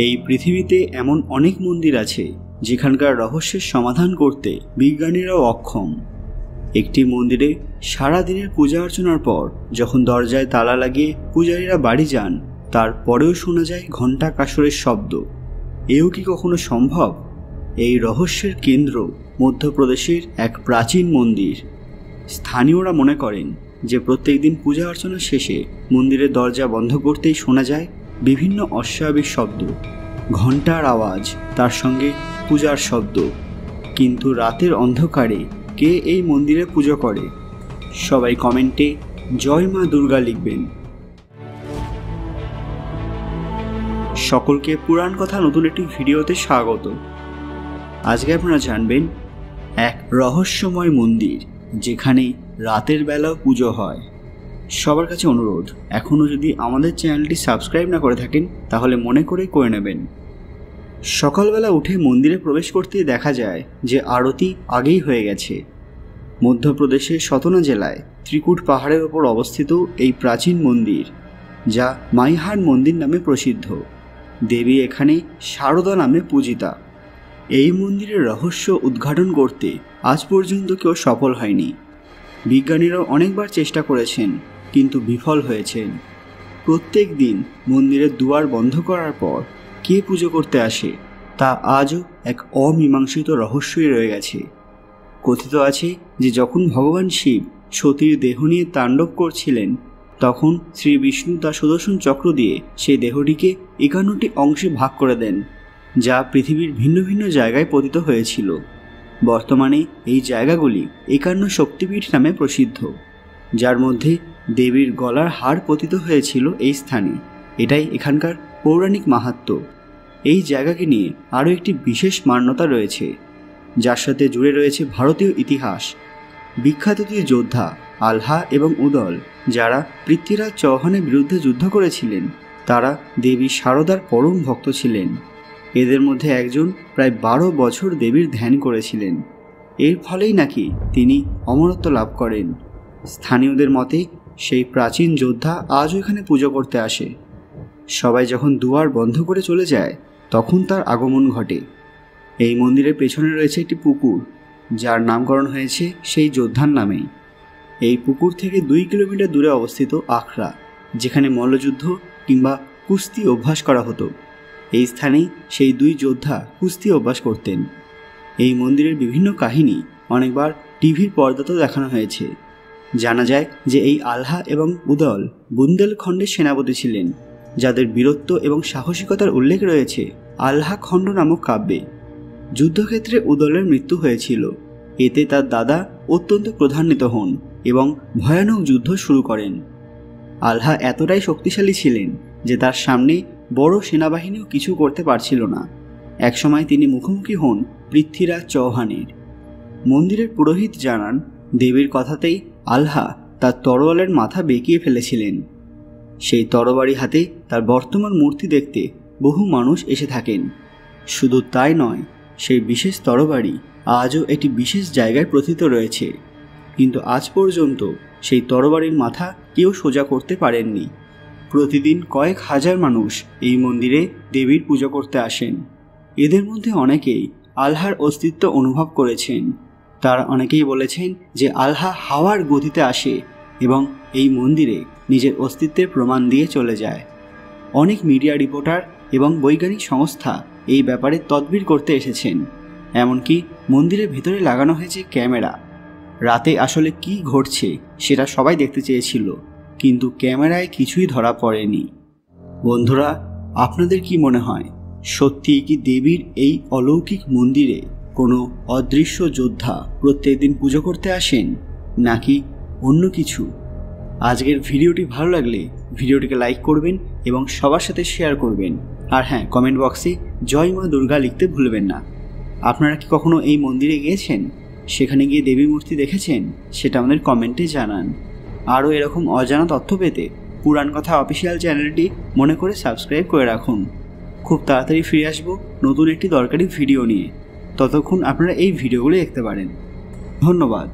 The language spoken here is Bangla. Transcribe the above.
এই পৃথিবীতে এমন অনেক মন্দির আছে যেখানকার রহস্যের সমাধান করতে বিজ্ঞানীরাও অক্ষম। একটি মন্দিরে সারা দিনের পূজা অর্চনার পর যখন দরজায় তালা লাগিয়ে পূজারীরা বাড়ি যান, তারপরেও শোনা যায় ঘণ্টা কাসরের শব্দ। এও কি কখনো সম্ভব? এই রহস্যের কেন্দ্র মধ্যপ্রদেশের এক প্রাচীন মন্দির। স্থানীয়রা মনে করেন যে প্রত্যেক দিন পূজা অর্চনা শেষে মন্দিরের দরজা বন্ধ করতেই শোনা যায় বিভিন্ন অস্বাভাবিক শব্দ, ঘণ্টার আওয়াজ, তার সঙ্গে পূজার শব্দ। কিন্তু রাতের অন্ধকারে কে এই মন্দিরে পুজো করে? সবাই কমেন্টে জয় মা দুর্গা লিখবেন। সকলকে পুরাণ কথা নতুন একটি ভিডিওতে স্বাগত। আজকে আপনারা জানবেন এক রহস্যময় মন্দির যেখানে রাতের বেলাও পুজো হয়। সবার কাছে অনুরোধ, এখনও যদি আমাদের চ্যানেলটি সাবস্ক্রাইব না করে থাকেন তাহলে মনে করে নেবেন। সকালবেলা উঠে মন্দিরে প্রবেশ করতেই দেখা যায় যে আরতি আগেই হয়ে গেছে। মধ্যপ্রদেশের সতনা জেলায় ত্রিকুট পাহাড়ের ওপর অবস্থিত এই প্রাচীন মন্দির, যা মাইহার মন্দির নামে প্রসিদ্ধ। দেবী এখানে শারদা নামে পূজিতা। এই মন্দিরের রহস্য উদ্ঘাটন করতে আজ পর্যন্ত কেউ সফল হয়নি। বিজ্ঞানীরাও অনেকবার চেষ্টা করেছেন, কিন্তু বিফল হয়েছেন। প্রত্যেক দিন মন্দিরের দুয়ার বন্ধ করার পর কে পুজো করতে আসে তা আজও এক অমীমাংসিত রহস্যই রয়ে গেছে। কথিত আছে যে যখন ভগবান শিব সতীর দেহ নিয়ে তাণ্ডব করছিলেন, তখন শ্রী বিষ্ণু তার সুদর্শন চক্র দিয়ে সেই দেহটিকে 51টি অংশে ভাগ করে দেন, যা পৃথিবীর ভিন্ন ভিন্ন জায়গায় পতিত হয়েছিল। বর্তমানে এই জায়গাগুলি 51 শক্তিপীঠ নামে প্রসিদ্ধ, যার মধ্যে দেবীর গলার হার পতিত হয়েছিল এই স্থানে। এটাই এখানকার পৌরাণিক মাহাত্ম্য। এই জায়গাকে নিয়ে আরও একটি বিশেষ মান্যতা রয়েছে, যার সাথে জুড়ে রয়েছে ভারতীয় ইতিহাস। বিখ্যাত দুই যোদ্ধা আলহা এবং উদল, যারা পৃথ্বীরাজ চৌহানের বিরুদ্ধে যুদ্ধ করেছিলেন, তারা দেবী শারদার পরম ভক্ত ছিলেন। এদের মধ্যে একজন প্রায় 12 বছর দেবীর ধ্যান করেছিলেন। এর ফলেই নাকি তিনি অমরত্ব লাভ করেন। স্থানীয়দের মতে সেই প্রাচীন যোদ্ধা আজও এখানে পুজো করতে আসে। সবাই যখন দুয়ার বন্ধ করে চলে যায়, তখন তার আগমন ঘটে। এই মন্দিরের পেছনে রয়েছে একটি পুকুর, যার নামকরণ হয়েছে সেই যোদ্ধার নামেই। এই পুকুর থেকে 2 কিলোমিটার দূরে অবস্থিত আখড়া, যেখানে মল্লযুদ্ধ কিংবা কুস্তি অভ্যাস করা হতো। এই স্থানেই সেই 2 যোদ্ধা কুস্তি অভ্যাস করতেন। এই মন্দিরের বিভিন্ন কাহিনী অনেকবার টিভির পর্দাতেও দেখানো হয়েছে। জানা যায় যে এই আলহা এবং উদল বুন্দেলখণ্ডের সেনাপতি ছিলেন, যাদের বীরত্ব এবং সাহসিকতার উল্লেখ রয়েছে আলহা খণ্ড নামক কাব্যে। যুদ্ধক্ষেত্রে উদলের মৃত্যু হয়েছিল। এতে তার দাদা অত্যন্ত ক্রোধান্বিত হন এবং ভয়ানক যুদ্ধ শুরু করেন। আলহা এতটাই শক্তিশালী ছিলেন যে তার সামনে বড় সেনাবাহিনীও কিছু করতে পারছিল না। একসময় তিনি মুখোমুখি হন পৃথ্বীরাজ চৌহানের। মন্দিরের পুরোহিত জানান, দেবীর কথাতেই আলহা তার তরোয়ালের মাথা বেঁকিয়ে ফেলেছিলেন। সেই তরবারি হাতে তার বর্তমান মূর্তি দেখতে বহু মানুষ এসে থাকেন। শুধু তাই নয়, সেই বিশেষ তরবারি আজও একটি বিশেষ জায়গায় প্রথিত রয়েছে, কিন্তু আজ পর্যন্ত সেই তরবারির মাথা কেউ সোজা করতে পারেননি। প্রতিদিন কয়েক হাজার মানুষ এই মন্দিরে দেবীর পুজো করতে আসেন। এদের মধ্যে অনেকেই আলহার অস্তিত্ব অনুভব করেছেন। তারা অনেকেই বলেছেন যে আলহা হাওয়ার গতিতে আসে এবং এই মন্দিরে নিজের অস্তিত্বের প্রমাণ দিয়ে চলে যায়। অনেক মিডিয়া রিপোর্টার এবং বৈজ্ঞানিক সংস্থা এই ব্যাপারে তদবির করতে এসেছেন। এমনকি মন্দিরের ভিতরে লাগানো হয়েছে ক্যামেরা। রাতে আসলে কি ঘটছে সেটা সবাই দেখতে চেয়েছিল, কিন্তু ক্যামেরায় কিছুই ধরা পড়েনি। বন্ধুরা, আপনাদের কি মনে হয়, সত্যি কি দেবীর এই অলৌকিক মন্দিরে কোনো অদৃশ্য যোদ্ধা প্রত্যেকদিন পুজো করতে আসেন, নাকি অন্য কিছু? আজকের ভিডিওটি ভালো লাগলে ভিডিওটিকে লাইক করবেন এবং সবার সাথে শেয়ার করবেন। আর হ্যাঁ, কমেন্ট বক্সে জয় মা দুর্গা লিখতে ভুলবেন না। আপনারা কি কখনো এই মন্দিরে গিয়েছেন? সেখানে গিয়ে দেবী মূর্তি দেখেছেন? সেটা আমাদের কমেন্টে জানান। আরও এরকম অজানা তথ্য পেতে পুরাণ কথা অফিসিয়াল চ্যানেলটি মনে করে সাবস্ক্রাইব করে রাখুন। খুব তাড়াতাড়ি ফিরে আসবো নতুন একটি দরকারি ভিডিও নিয়ে। ততক্ষণ আপনারা এই ভিডিওগুলো দেখতে পারেন। ধন্যবাদ।